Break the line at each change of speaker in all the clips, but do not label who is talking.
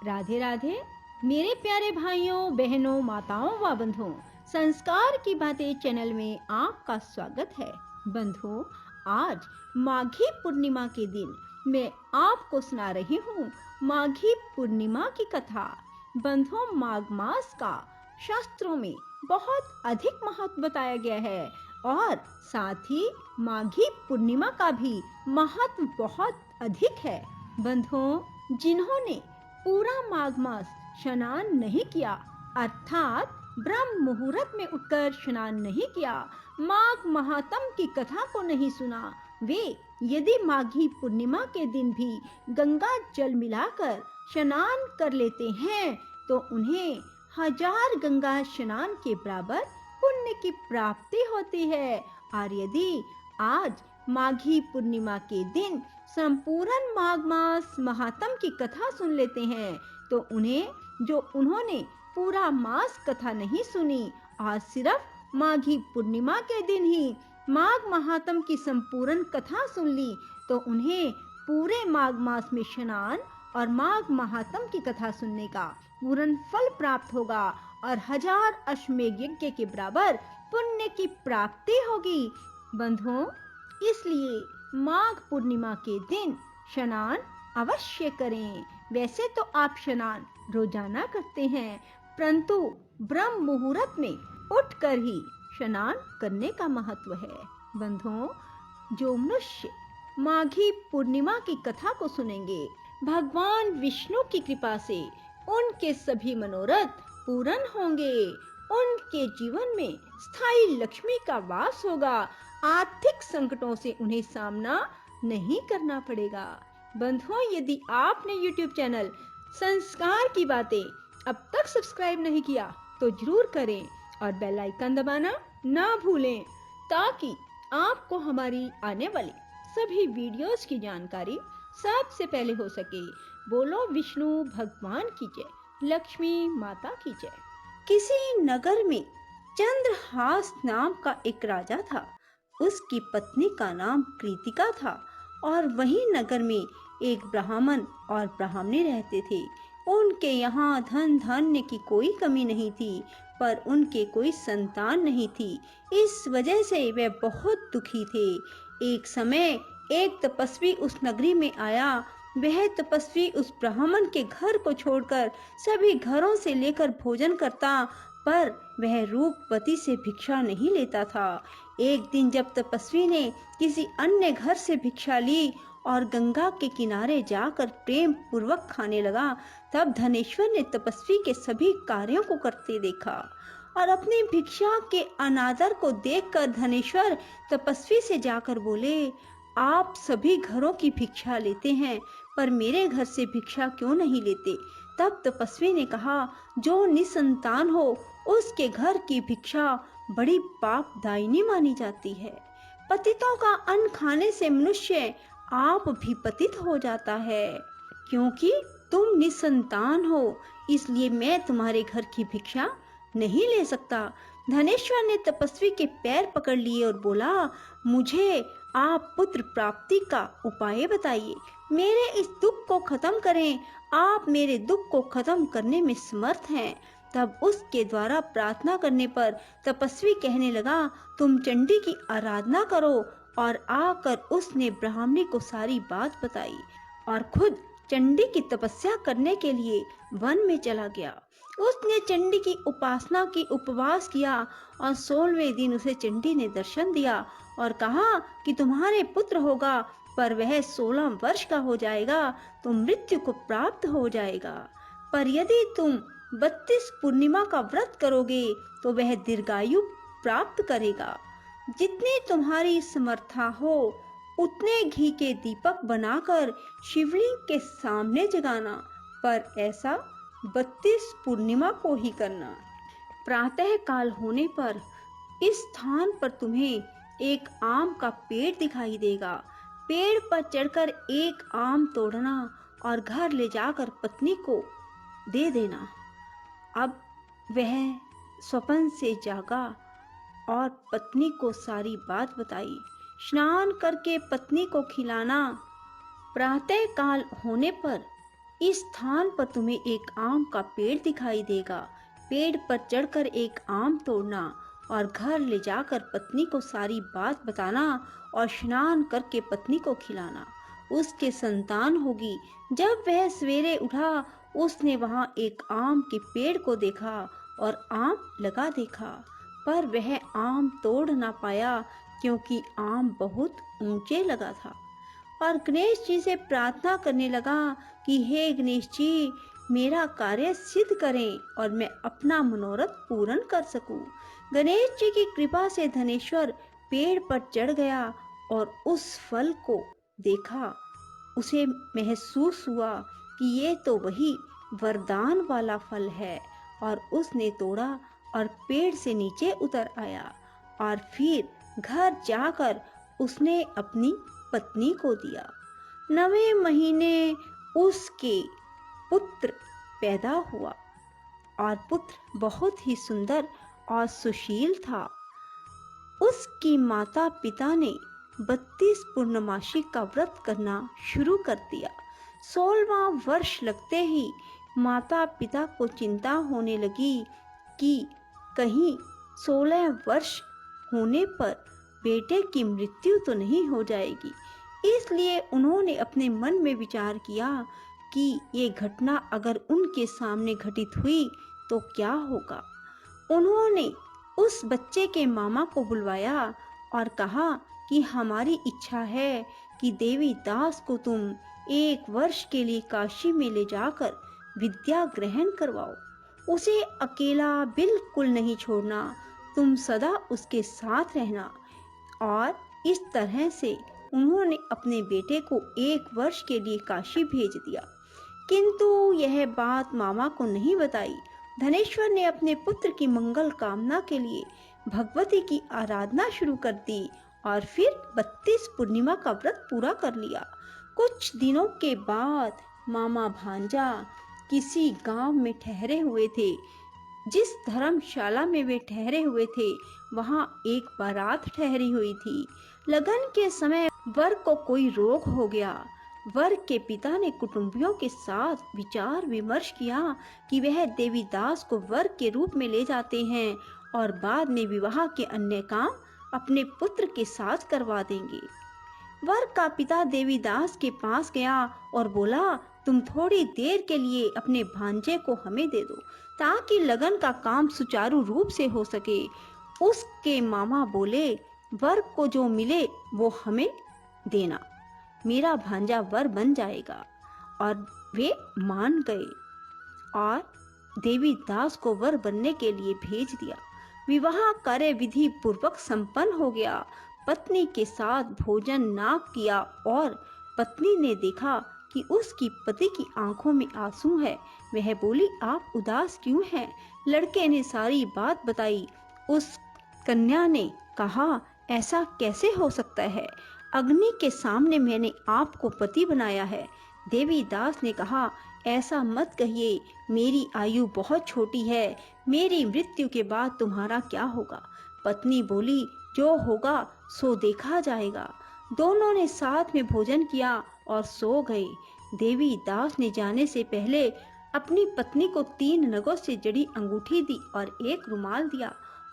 राधे राधे। मेरे प्यारे भाइयों बहनों माताओं व बंधुओं, संस्कार की बातें चैनल में आपका स्वागत है। बंधुओं, आज माघी पूर्णिमा के दिन मैं आपको सुना रही हूँ माघी पूर्णिमा की कथा। बंधुओं, माघ मास का शास्त्रों में बहुत अधिक महत्व बताया गया है और साथ ही माघी पूर्णिमा का भी महत्व बहुत अधिक है। बंधुओं, जिन्होंने पूरा माघ मास स्नान नहीं किया, अर्थात ब्रह्म मुहूर्त में उठकर स्नान नहीं किया, माघ महात्म की कथा को नहीं सुना, वे यदि माघी पूर्णिमा के दिन भी गंगा जल मिलाकर स्नान कर लेते हैं तो उन्हें 1000 गंगा स्नान के बराबर पुण्य की प्राप्ति होती है। और यदि आज माघी पूर्णिमा के दिन संपूर्ण माघ मास महात्म की कथा सुन लेते हैं तो उन्होंने पूरा मास कथा नहीं सुनी और सिर्फ माघी पूर्णिमा के दिन ही माघ महात्म की संपूर्ण कथा सुन ली तो उन्हें पूरे माघ मास में स्नान और माघ महात्म की कथा सुनने का पूर्ण फल प्राप्त होगा और 1000 अश्वमेध यज्ञ के बराबर पुण्य की प्राप्ति होगी। बंधुओं, इसलिए माघ पूर्णिमा के दिन स्नान अवश्य करें। वैसे तो आप स्नान रोजाना करते हैं, परंतु ब्रह्म मुहूर्त में उठकर ही स्नान करने का महत्व है। बंधुओं, जो मनुष्य माघी पूर्णिमा की कथा को सुनेंगे, भगवान विष्णु की कृपा से उनके सभी मनोरथ पूर्ण होंगे, उनके जीवन में स्थायी लक्ष्मी का वास होगा, आर्थिक संकटों से उन्हें सामना नहीं करना पड़ेगा। बंधुओं, यदि आपने YouTube चैनल संस्कार की बातें अब तक सब्सक्राइब नहीं किया तो जरूर करें और बेल आइकन दबाना ना भूलें ताकि आपको हमारी आने वाली सभी वीडियोस की जानकारी सबसे पहले हो सके। बोलो विष्णु भगवान की जय, लक्ष्मी माता की जय। किसी नगर में चंद्रहास नाम का एक राजा था। उसकी पत्नी का नाम कृतिका था और वही नगर में एक ब्राह्मण और ब्राह्मणी रहते थे। उनके यहाँ धन धान्य की कोई कमी नहीं थी, पर उनके कोई संतान नहीं थी। इस वजह से वे बहुत दुखी थे। एक समय एक तपस्वी उस नगरी में आया। वह तपस्वी उस ब्राह्मण के घर को छोड़कर सभी घरों से लेकर भोजन करता, पर वह रूपवती से भिक्षा नहीं लेता था। एक दिन जब तपस्वी ने किसी अन्य घर से भिक्षा ली और गंगा के किनारे जाकर प्रेम पूर्वक खाने लगा, तब धनेश्वर ने तपस्वी के सभी कार्यों को करते देखा और अपनी भिक्षा के अनादर को देखकर धनेश्वर तपस्वी से जाकर बोले, आप सभी घरों की भिक्षा लेते हैं, पर मेरे घर से भिक्षा क्यों नहीं लेते? तब तपस्वी ने कहा, जो निसंतान हो उसके घर की भिक्षा बड़ी पापदायिनी मानी जाती है। पतितों का अन्न खाने से मनुष्य आप भी पतित हो जाता है। क्योंकि तुम निसंतान हो, इसलिए मैं तुम्हारे घर की भिक्षा नहीं ले सकता। धनेश्वर ने तपस्वी के पैर पकड़ लिए और बोला, मुझे आप पुत्र प्राप्ति का उपाय बताइए, मेरे इस दुख को खत्म करें। आप मेरे दुख को खत्म करने में समर्थ हैं। तब उसके द्वारा प्रार्थना करने पर तपस्वी कहने लगा, तुम चंडी की आराधना करो। और आकर उसने ब्राह्मणी को सारी बात बताई और खुद चंडी की तपस्या करने के लिए वन में चला गया। उसने चंडी की उपासना की, उपवास किया और 16वें दिन उसे चंडी ने दर्शन दिया और कहा कि तुम्हारे पुत्र होगा, पर वह 16 वर्ष का हो जाएगा तो मृत्यु को प्राप्त हो जाएगा। पर यदि तुम 32 पूर्णिमा का व्रत करोगे तो वह दीर्घायु प्राप्त करेगा। जितनी तुम्हारी समर्था हो उतने घी के दीपक बनाकर शिवलिंग के सामने जगाना, पर ऐसा 32 पूर्णिमा को ही करना। प्रातः काल होने पर इस स्थान पर तुम्हें एक आम का पेड़ दिखाई देगा। पेड़ पर चढ़कर एक आम तोड़ना और घर ले जाकर पत्नी को दे देना। अब वह स्वप्न से जागा और पत्नी को सारी बात बताई। स्नान करके पत्नी को खिलाना। प्रातः काल होने पर इस स्थान पर तुम्हें एक आम का पेड़ दिखाई देगा। पेड़ पर चढ़कर एक आम तोड़ना और घर ले जाकर पत्नी को सारी बात बताना और स्नान करके पत्नी को खिलाना। उसके संतान होगी। जब वह सवेरे उठा, उसने वहां एक आम के पेड़ को देखा और आम लगा देखा, पर वह आम तोड़ ना पाया क्योंकि आम बहुत ऊंचे लगा था। और गणेश जी से प्रार्थना करने लगा कि हे गणेश जी, मेरा कार्य सिद्ध करें और मैं अपना मनोरथ पूर्ण कर सकूं। गणेश जी की कृपा से धनेश्वर पेड़ पर चढ़ गया और उस फल को देखा। उसे महसूस हुआ कि ये तो वही वरदान वाला फल है, और उसने तोड़ा और पेड़ से नीचे उतर आया और फिर घर जाकर उसने अपनी पत्नी को दिया। 9वें महीने उसके पुत्र पैदा हुआ और पुत्र बहुत ही सुंदर और सुशील था। उसकी माता पिता ने 32 पूर्णमासी का व्रत करना शुरू कर दिया। 16वां वर्ष लगते ही माता पिता को चिंता होने लगी कि कहीं 16 वर्ष होने पर बेटे की मृत्यु तो नहीं हो जाएगी। इसलिए उन्होंने अपने मन में विचार किया कि ये घटना अगर उनके सामने घटित हुई तो क्या होगा। उन्होंने उस बच्चे के मामा को बुलवाया और कहा कि हमारी इच्छा है कि देवी दास को तुम 1 वर्ष के लिए काशी में ले जाकर विद्या ग्रहण करवाओ। उसे अकेला बिल्कुल नहीं छोड़ना, तुम सदा उसके साथ रहना। और इस तरह से उन्होंने अपने बेटे को 1 वर्ष के लिए काशी भेज दिया। किंतु यह बात मामा को नहीं बताई। धनेश्वर ने अपने पुत्र की मंगल कामना के लिए भगवती की आराधना शुरू कर दी और फिर 32 पूर्णिमा का व्रत पूरा कर लिया। कुछ दिनों के बाद मामा भांजा किसी गांव में ठहरे हुए थे। जिस धर्मशाला में वे ठहरे हुए थे, वहां एक बारात ठहरी हुई थी। लगन के समय वर को कोई रोग हो गया। वर के पिता ने कुटुंबियों के साथ विचार विमर्श किया कि वह देवीदास को वर के रूप में ले जाते हैं और बाद में विवाह के अन्य काम अपने पुत्र के साथ करवा देंगे। वर का पिता देवीदास के पास गया और बोला, तुम थोड़ी देर के लिए अपने भांजे को हमें दे दो ताकि लगन का काम सुचारू रूप से हो सके। उसके मामा बोले, वर को जो मिले वो हमें देना, मेरा भांजा वर बन जाएगा। और वे मान गए और देवीदास को वर बनने के लिए भेज दिया। विवाह कार्य विधि पूर्वक संपन्न हो गया। पत्नी के साथ भोजन ना किया और पत्नी ने देखा कि उसकी पति की आंखों में आंसू है। वह बोली, आप उदास क्यों हैं? लड़के ने सारी बात बताई। उस कन्या ने कहा, ऐसा कैसे हो सकता है? अग्नि के सामने मैंने आपको पति बनाया है। देवीदास ने कहा, ऐसा मत कहिए, मेरी आयु बहुत छोटी है। मेरी मृत्यु के बाद तुम्हारा क्या होगा? पत्नी बोली, जो होगा सो देखा जाएगा। दोनों ने साथ में भोजन किया और सो गए। देवीदास ने जाने से पहले अपनी पत्नी को 3 नगों से जड़ी अंगूठी दी और एक रुमाल दिया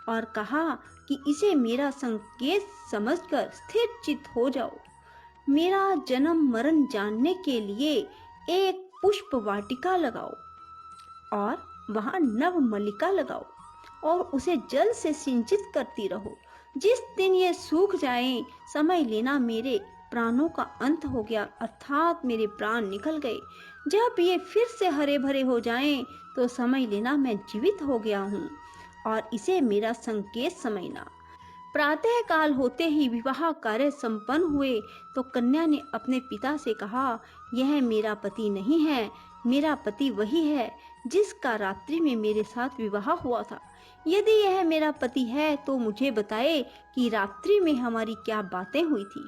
और कहा कि इसे मेरा संकेत समझकर स्थिर चित्त हो जाओ। मेरा जन्म मरण जानने के लिए एक पुष्प वाटिका लगाओ और वहां नव मल्लिका लगाओ और उसे जल से सिंचित करती रहो। जिस दिन ये सूख जाए, समझ लेना मेरे प्राणों का अंत हो गया, अर्थात मेरे प्राण निकल गए। जब ये फिर से हरे भरे हो जाएं, तो समझ लेना मैं जीवित हो गया हूँ और इसे मेरा संकेत समझना। प्रातः काल होते ही विवाह कार्य संपन्न हुए तो कन्या ने अपने पिता से कहा, यह मेरा पति नहीं है, मेरा पति वही है जिसका रात्रि में मेरे साथ विवाह हुआ था। यदि यह मेरा पति है तो मुझे बताए कि रात्रि में हमारी क्या बातें हुई थी,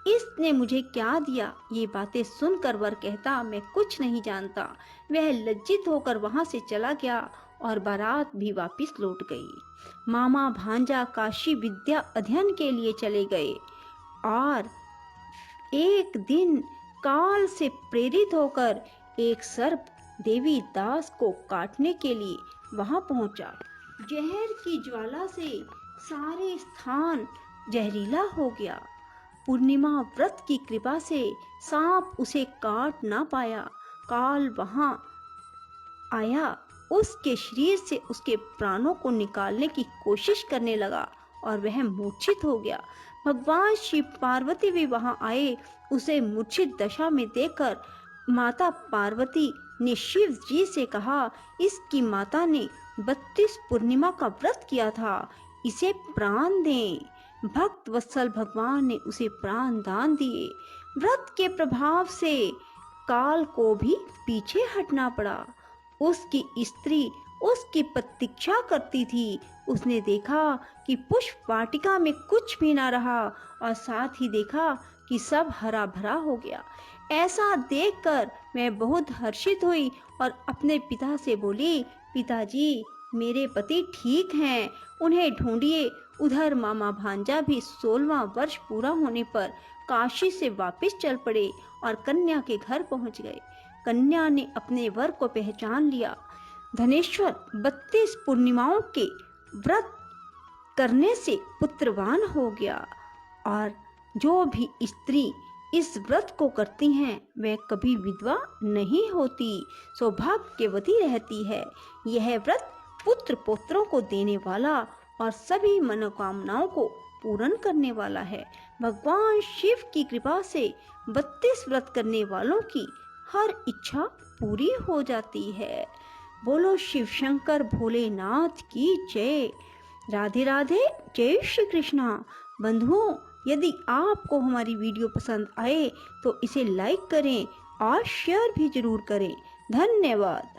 इसने मुझे क्या दिया। ये बातें सुनकर वर कहता, मैं कुछ नहीं जानता। वह लज्जित होकर वहां से चला गया और बारात भी वापस लौट गई। मामा भांजा काशी विद्या अध्ययन के लिए चले गए और एक दिन काल से प्रेरित होकर एक सर्प देवी दास को काटने के लिए वहां पहुंचा। जहर की ज्वाला से सारे स्थान जहरीला हो गया। पूर्णिमा व्रत की कृपा से सांप उसे काट ना पाया। काल वहां आया, उसके शरीर से उसके प्राणों को निकालने की कोशिश करने लगा और वह मूर्छित हो गया। भगवान शिव पार्वती भी वहां आए। उसे मूर्छित दशा में देखकर माता पार्वती ने शिव जी से कहा, इसकी माता ने 32 पूर्णिमा का व्रत किया था, इसे प्राण दें। भक्त वत्सल भगवान ने उसे प्राण दान दिए। व्रत के प्रभाव से काल को भी पीछे हटना पड़ा। उसकी स्त्री उसकी प्रतीक्षा करती थी। उसने देखा कि पुष्प वाटिका में कुछ भी ना रहा और साथ ही देखा कि सब हरा भरा हो गया। ऐसा देखकर मैं बहुत हर्षित हुई और अपने पिता से बोली, पिताजी मेरे पति ठीक हैं, उन्हें ढूंढिए। उधर मामा भांजा भी 16वां वर्ष पूरा होने पर काशी से वापस चल पड़े और कन्या के घर पहुंच गए। कन्या ने अपने वर को पहचान लिया। धनेश्वर 32 पूर्णिमाओं के व्रत करने से पुत्रवान हो गया और जो भी स्त्री इस व्रत को करती हैं वह कभी विधवा नहीं होती, सौभाग्यवती रहती है। यह व्रत पुत्र पौत्रों को देने वाला और सभी मनोकामनाओं को पूर्ण करने वाला है। भगवान शिव की कृपा से 32 व्रत करने वालों की हर इच्छा पूरी हो जाती है। बोलो शिव शंकर भोलेनाथ की जय। राधे राधे, जय श्री कृष्णा। बंधुओं, यदि आपको हमारी वीडियो पसंद आए तो इसे लाइक करें और शेयर भी जरूर करें। धन्यवाद।